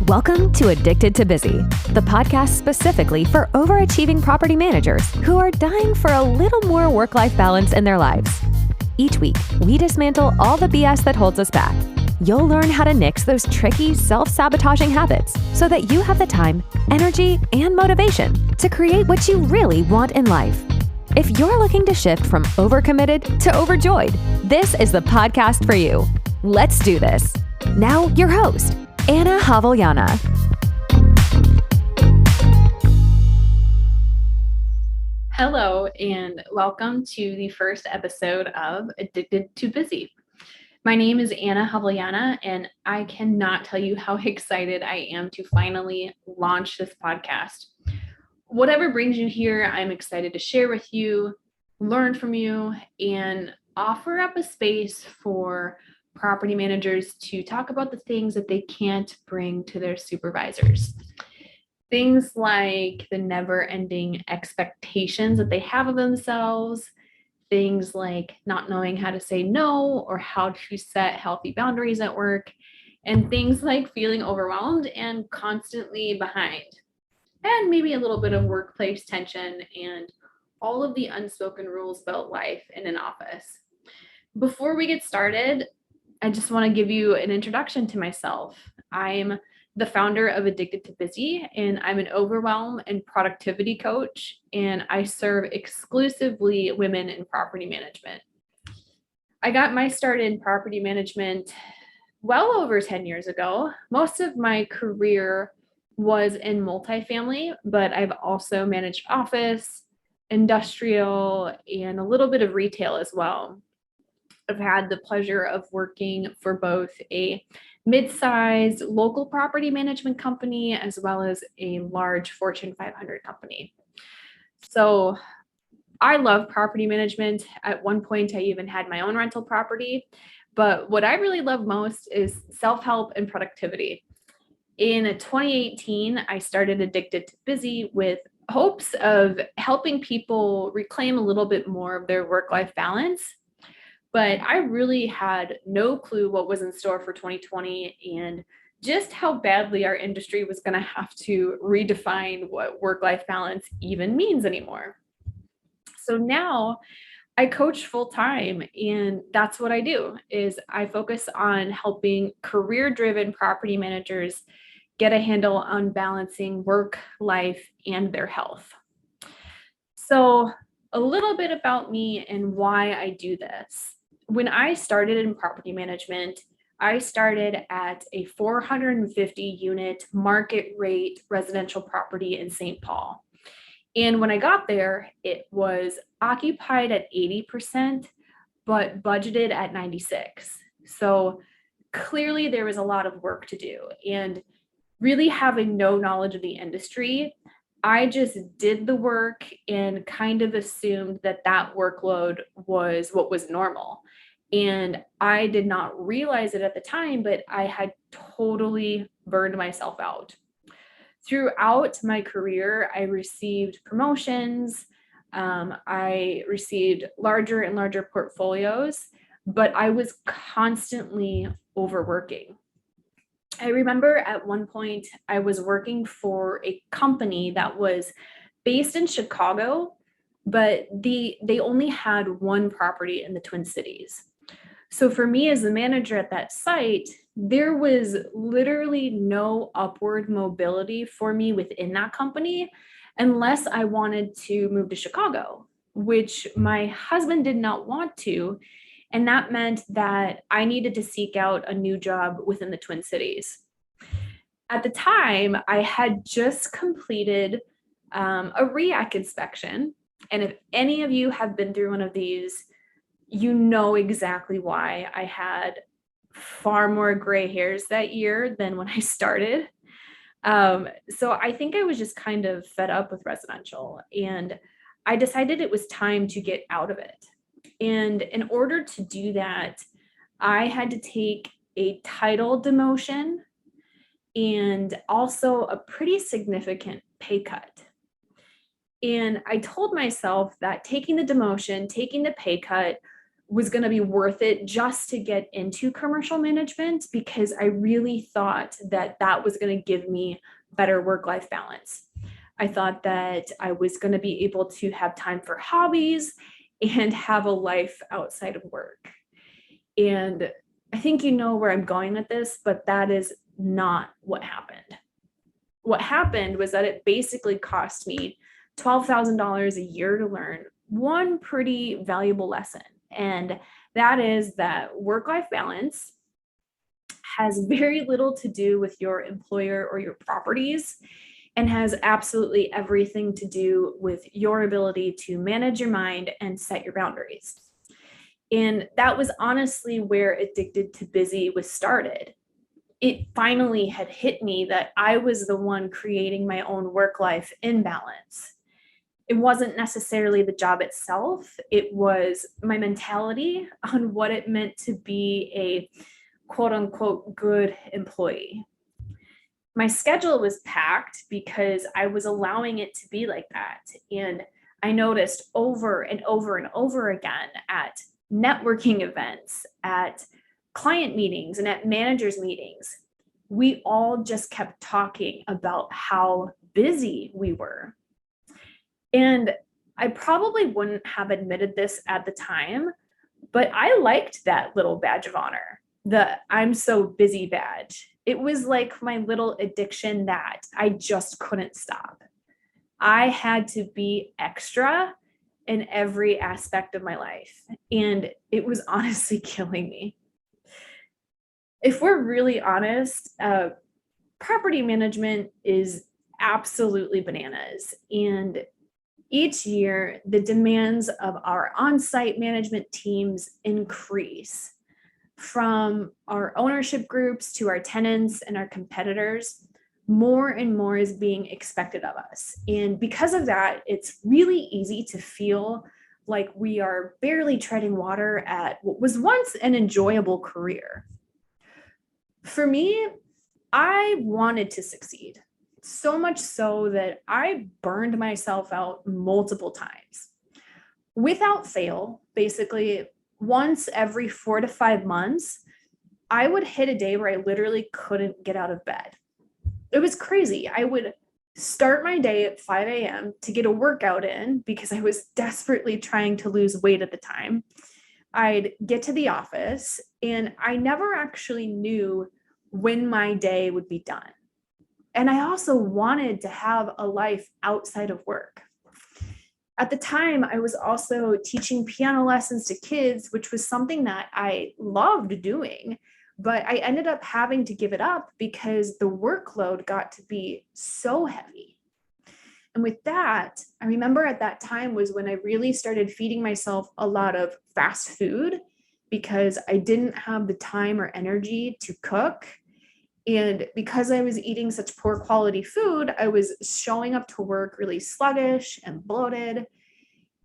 Welcome to Addicted to Busy, the podcast specifically for overachieving property managers who are dying for a little more work-life balance in their lives. Each week, we dismantle all the BS that holds us back. You'll learn how to nix those tricky, self-sabotaging habits so that you have the time, energy, and motivation to create what you really want in life. If you're looking to shift from overcommitted to overjoyed, this is the podcast for you. Let's do this. Now, your host, Anna Havliana. Hello, and welcome to the first episode of Addicted to Busy. My name is Anna Havliana, and I cannot tell you how excited I am to finally launch this podcast. Whatever brings you here, I'm excited to share with you, learn from you, and offer up a space for property managers to talk about the things that they can't bring to their supervisors. Things like the never-ending expectations that they have of themselves, things like not knowing how to say no or how to set healthy boundaries at work, and things like feeling overwhelmed and constantly behind, and maybe a little bit of workplace tension and all of the unspoken rules about life in an office. Before we get started, I just want to give you an introduction to myself. I'm the founder of Addicted to Busy, and I'm an overwhelm and productivity coach, and I serve exclusively women in property management. I got my start in property management well over 10 years ago. Most of my career was in multifamily, but I've also managed office, industrial, and a little bit of retail as well. I've had the pleasure of working for both a mid-sized local property management company as well as a large Fortune 500 company. So I love property management. At one point, I even had my own rental property. But what I really love most is self-help and productivity. In 2018, I started Addicted to Busy with hopes of helping people reclaim a little bit more of their work-life balance. But I really had no clue what was in store for 2020 and just how badly our industry was going to have to redefine what work-life balance even means anymore. So now I coach full-time, and that's what I do, is I focus on helping career-driven property managers get a handle on balancing work, life, and their health. So a little bit about me and why I do this. When I started in property management, I started at a 450 unit market rate residential property in St. Paul. And when I got there, it was occupied at 80%, but budgeted at 96. So clearly there was a lot of work to do. And really having no knowledge of the industry, I just did the work and kind of assumed that that workload was what was normal. And I did not realize it at the time, but I had totally burned myself out. Throughout my career, I received promotions. I received larger and larger portfolios, but I was constantly overworking. I remember at one point I was working for a company that was based in Chicago, but they only had one property in the Twin Cities. So for me as the manager at that site, there was literally no upward mobility for me within that company unless I wanted to move to Chicago, which my husband did not want to. And that meant that I needed to seek out a new job within the Twin Cities. At the time, I had just completed a REAC inspection. And if any of you have been through one of these, you know exactly why I had far more gray hairs that year than when I started. So I think I was just kind of fed up with residential, and I decided it was time to get out of it. And in order to do that, I had to take a title demotion and also a pretty significant pay cut. And I told myself that taking the demotion, taking the pay cut was going to be worth it just to get into commercial management, because I really thought that that was going to give me better work-life balance. I thought that I was going to be able to have time for hobbies and have a life outside of work. And I think you know where I'm going with this, but that is not what happened. What happened was that it basically cost me $12,000 a year to learn one pretty valuable lesson. And that is that work-life balance has very little to do with your employer or your properties, and has absolutely everything to do with your ability to manage your mind and set your boundaries. And that was honestly where Addicted to Busy was started. It finally had hit me that I was the one creating my own work-life imbalance. It wasn't necessarily the job itself, it was my mentality on what it meant to be a quote unquote good employee. My schedule was packed because I was allowing it to be like that. And I noticed over and over and over again at networking events, at client meetings, and at managers' meetings, we all just kept talking about how busy we were. And I probably wouldn't have admitted this at the time, but I liked that little badge of honor, the I'm so busy badge. It was like my little addiction that I just couldn't stop. I had to be extra in every aspect of my life, and it was honestly killing me. If we're really honest, property management is absolutely bananas. And each year, the demands of our on-site management teams increase. From our ownership groups to our tenants and our competitors, more and more is being expected of us. And because of that, it's really easy to feel like we are barely treading water at what was once an enjoyable career. For me, I wanted to succeed, so much so that I burned myself out multiple times. Without fail, basically, once every 4 to 5 months, I would hit a day where I literally couldn't get out of bed. It was crazy. I would start my day at 5 a.m. to get a workout in because I was desperately trying to lose weight at the time. I'd get to the office, and I never actually knew when my day would be done. And I also wanted to have a life outside of work. At the time, I was also teaching piano lessons to kids, which was something that I loved doing, but I ended up having to give it up because the workload got to be so heavy. And with that, I remember at that time was when I really started feeding myself a lot of fast food because I didn't have the time or energy to cook. And because I was eating such poor quality food, I was showing up to work really sluggish and bloated.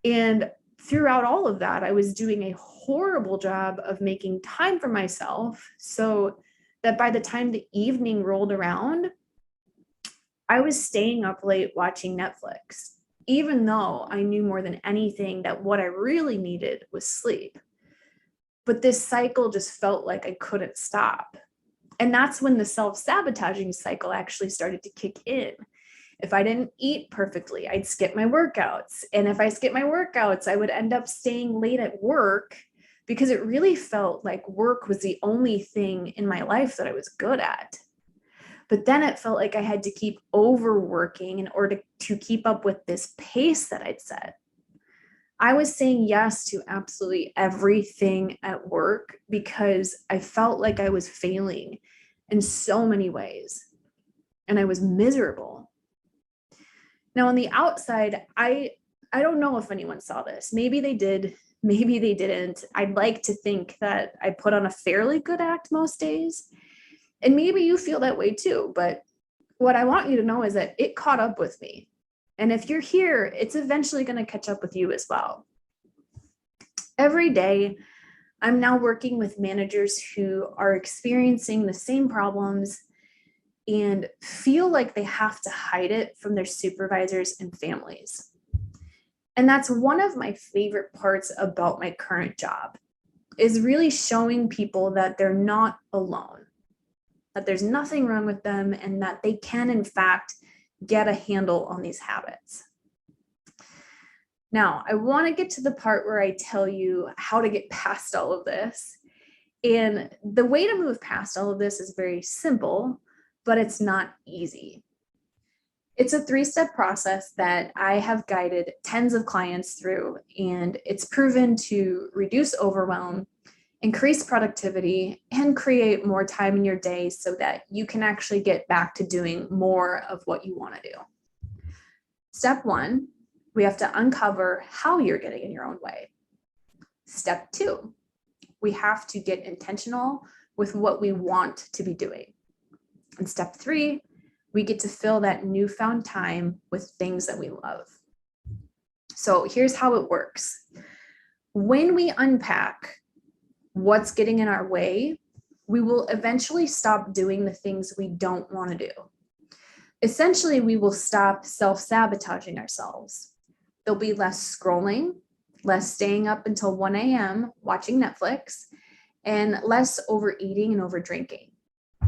And throughout all of that, I was doing a horrible job of making time for myself so that by the time the evening rolled around, I was staying up late watching Netflix, even though I knew more than anything that what I really needed was sleep. But this cycle just felt like I couldn't stop. And that's when the self-sabotaging cycle actually started to kick in. If I didn't eat perfectly, I'd skip my workouts. And if I skipped my workouts, I would end up staying late at work because it really felt like work was the only thing in my life that I was good at. But then it felt like I had to keep overworking in order to keep up with this pace that I'd set. I was saying yes to absolutely everything at work because I felt like I was failing in so many ways, and I was miserable. Now, on the outside, I don't know if anyone saw this. Maybe they did, maybe they didn't. I'd like to think that I put on a fairly good act most days, and maybe you feel that way too. But what I want you to know is that it caught up with me. And if you're here, it's eventually going to catch up with you as well. Every day, I'm now working with managers who are experiencing the same problems and feel like they have to hide it from their supervisors and families. And that's one of my favorite parts about my current job. is really showing people that they're not alone, that there's nothing wrong with them, and that they can, in fact, get a handle on these habits. Now, I want to get to the part where I tell you how to get past all of this. And the way to move past all of this is very simple, but it's not easy. It's a 3-step process that I have guided tens of clients through, and it's proven to reduce overwhelm, increase productivity, and create more time in your day so that you can actually get back to doing more of what you want to do. Step 1, we have to uncover how you're getting in your own way. Step 2, we have to get intentional with what we want to be doing. And step 3, we get to fill that newfound time with things that we love. So here's how it works. When we unpack what's getting in our way, we will eventually stop doing the things we don't want to do. Essentially, we will stop self-sabotaging ourselves. There'll be less scrolling, less staying up until 1 a.m. watching Netflix, and less overeating and overdrinking.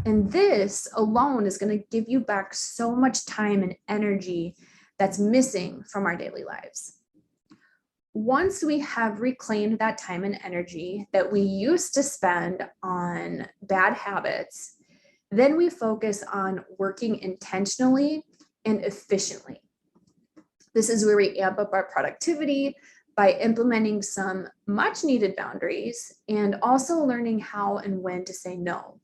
And this alone is going to give you back so much time and energy that's missing from our daily lives. Once we have reclaimed that time and energy that we used to spend on bad habits, then we focus on working intentionally and efficiently. This is where we amp up our productivity by implementing some much needed boundaries and also learning how and when to say no.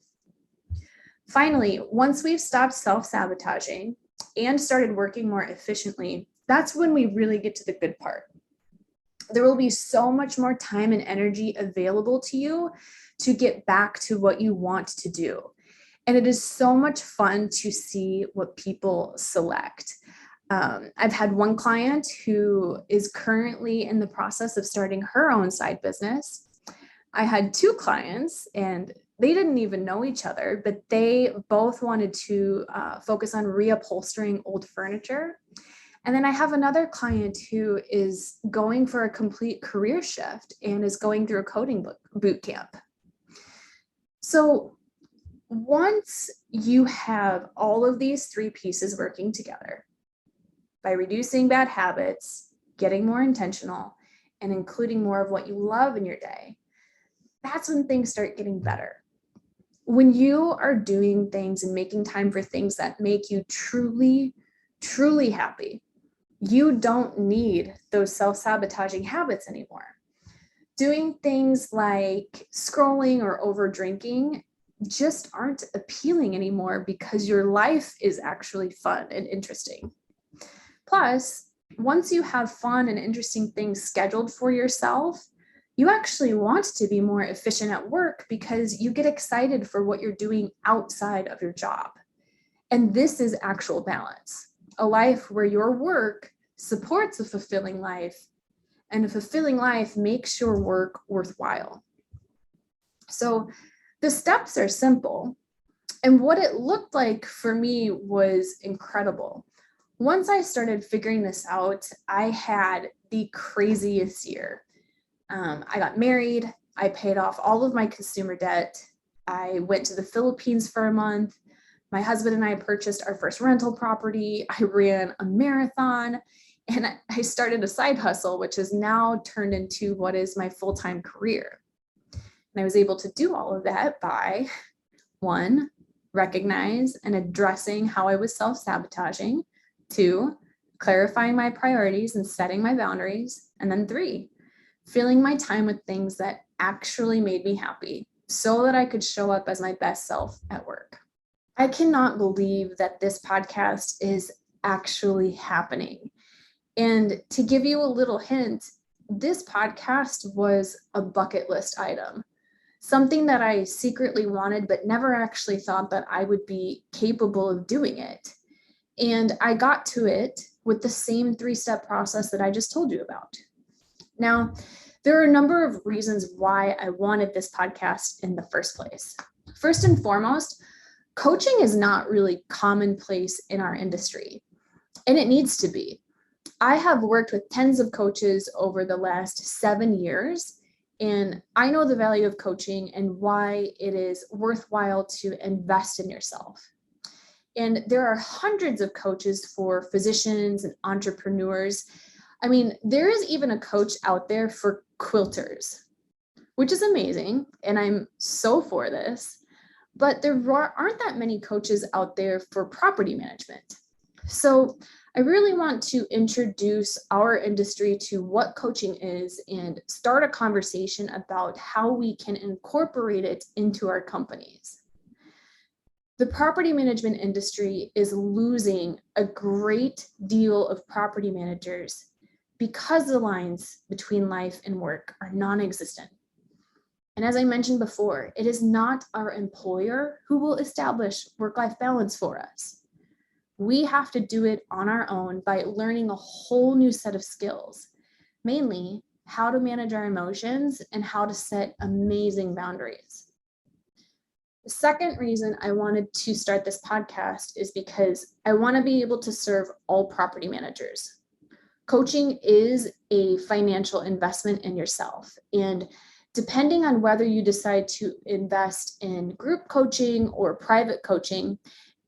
Finally, once we've stopped self-sabotaging and started working more efficiently, that's when we really get to the good part. There will be so much more time and energy available to you to get back to what you want to do. And it is so much fun to see what people select. I've had one client who is currently in the process of starting her own side business. I had 2 clients, and they didn't even know each other, but they both wanted to focus on reupholstering old furniture. And then I have another client who is going for a complete career shift and is going through a coding boot camp. So once you have all of these 3 pieces working together, by reducing bad habits, getting more intentional, and including more of what you love in your day, that's when things start getting better. When you are doing things and making time for things that make you truly, truly happy, you don't need those self-sabotaging habits anymore. Doing things like scrolling or over drinking just aren't appealing anymore because your life is actually fun and interesting. Plus, once you have fun and interesting things scheduled for yourself, you actually want to be more efficient at work because you get excited for what you're doing outside of your job. And this is actual balance, a life where your work supports a fulfilling life, and a fulfilling life makes your work worthwhile. So the steps are simple, and what it looked like for me was incredible. Once I started figuring this out, I had the craziest year. I got married. I paid off all of my consumer debt. I went to the Philippines for a month. My husband and I purchased our first rental property. I ran a marathon, and I started a side hustle, which has now turned into what is my full-time career. And I was able to do all of that by 1, recognize and addressing how I was self-sabotaging, 2, clarifying my priorities and setting my boundaries, and then 3, filling my time with things that actually made me happy so that I could show up as my best self at work. I cannot believe that this podcast is actually happening. And to give you a little hint, this podcast was a bucket list item, something that I secretly wanted, but never actually thought that I would be capable of doing it. And I got to it with the same 3-step process that I just told you about. Now, there are a number of reasons why I wanted this podcast in the first place. First and foremost, coaching is not really commonplace in our industry, and it needs to be. I have worked with tens of coaches over the last 7 years, And I know the value of coaching and why it is worthwhile to invest in yourself. And there are hundreds of coaches for physicians and entrepreneurs. I mean, there is even a coach out there for quilters, which is amazing. And I'm so for this. But there aren't that many coaches out there for property management. So I really want to introduce our industry to what coaching is and start a conversation about how we can incorporate it into our companies. The property management industry is losing a great deal of property managers because the lines between life and work are non-existent. And as I mentioned before, it is not our employer who will establish work-life balance for us. We have to do it on our own by learning a whole new set of skills, mainly how to manage our emotions and how to set amazing boundaries. The second reason I wanted to start this podcast is because I want to be able to serve all property managers. Coaching is a financial investment in yourself, and depending on whether you decide to invest in group coaching or private coaching,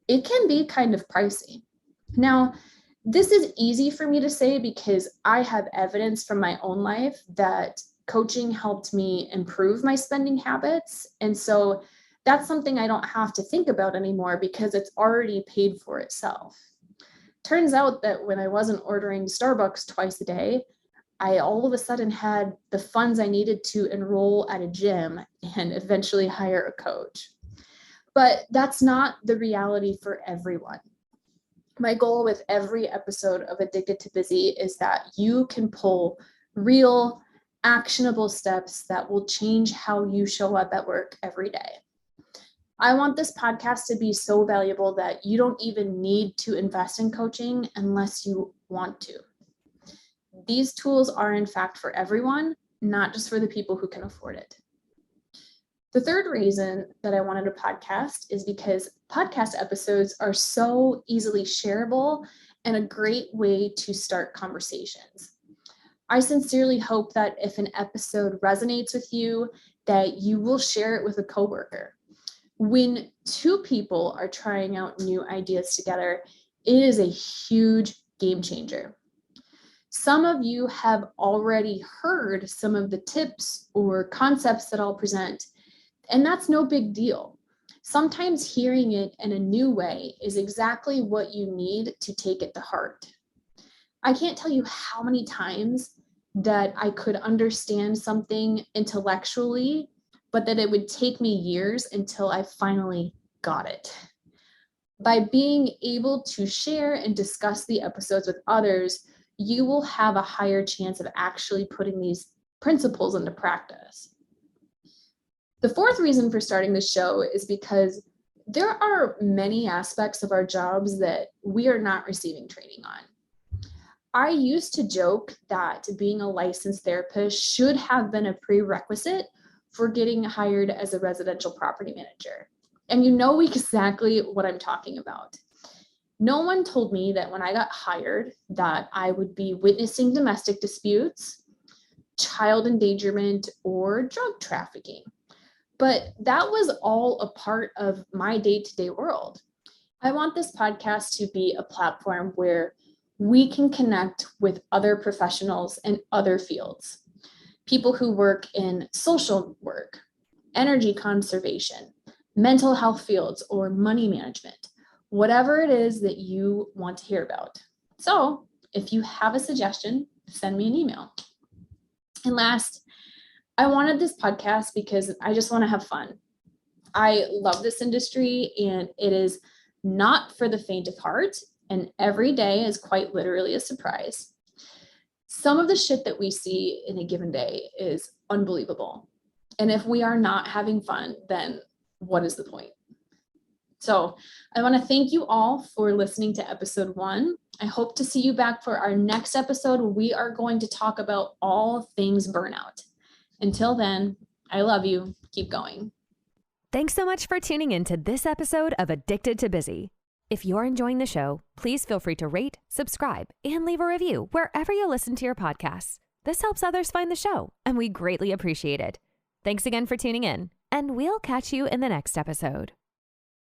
it can be kind of pricey. Now, this is easy for me to say because I have evidence from my own life that coaching helped me improve my spending habits. And so that's something I don't have to think about anymore because it's already paid for itself. Turns out that when I wasn't ordering Starbucks twice a day, I all of a sudden had the funds I needed to enroll at a gym and eventually hire a coach. But that's not the reality for everyone. My goal with every episode of Addicted to Busy is that you can pull real, actionable steps that will change how you show up at work every day. I want this podcast to be so valuable that you don't even need to invest in coaching unless you want to. These tools are in fact for everyone, not just for the people who can afford it. The third reason that I wanted a podcast is because podcast episodes are so easily shareable and a great way to start conversations. I sincerely hope that if an episode resonates with you, that you will share it with a coworker. When two people are trying out new ideas together, it is a huge game changer. Some of you have already heard some of the tips or concepts that I'll present, and that's no big deal. Sometimes hearing it in a new way is exactly what you need to take it to heart. I can't tell you how many times that I could understand something intellectually, but that it would take me years until I finally got it. By being able to share and discuss the episodes with others, you will have a higher chance of actually putting these principles into practice. The fourth reason for starting this show is because there are many aspects of our jobs that we are not receiving training on. I used to joke that being a licensed therapist should have been a prerequisite for getting hired as a residential property manager. And you know exactly what I'm talking about. No one told me that when I got hired that I would be witnessing domestic disputes, child endangerment, or drug trafficking. But that was all a part of my day-to-day world. I want this podcast to be a platform where we can connect with other professionals in other fields. People who work in social work, energy conservation, mental health fields, or money management. Whatever it is that you want to hear about. So if you have a suggestion, send me an email. And last, I wanted this podcast because I just want to have fun. I love this industry and it is not for the faint of heart, and every day is quite literally a surprise. Some of the shit that we see in a given day is unbelievable. And if we are not having fun, then what is the point? So I want to thank you all for listening to episode 1. I hope to see you back for our next episode. We are going to talk about all things burnout. Until then, I love you. Keep going. Thanks so much for tuning in to this episode of Addicted to Busy. If you're enjoying the show, please feel free to rate, subscribe, and leave a review wherever you listen to your podcasts. This helps others find the show, and we greatly appreciate it. Thanks again for tuning in, and we'll catch you in the next episode.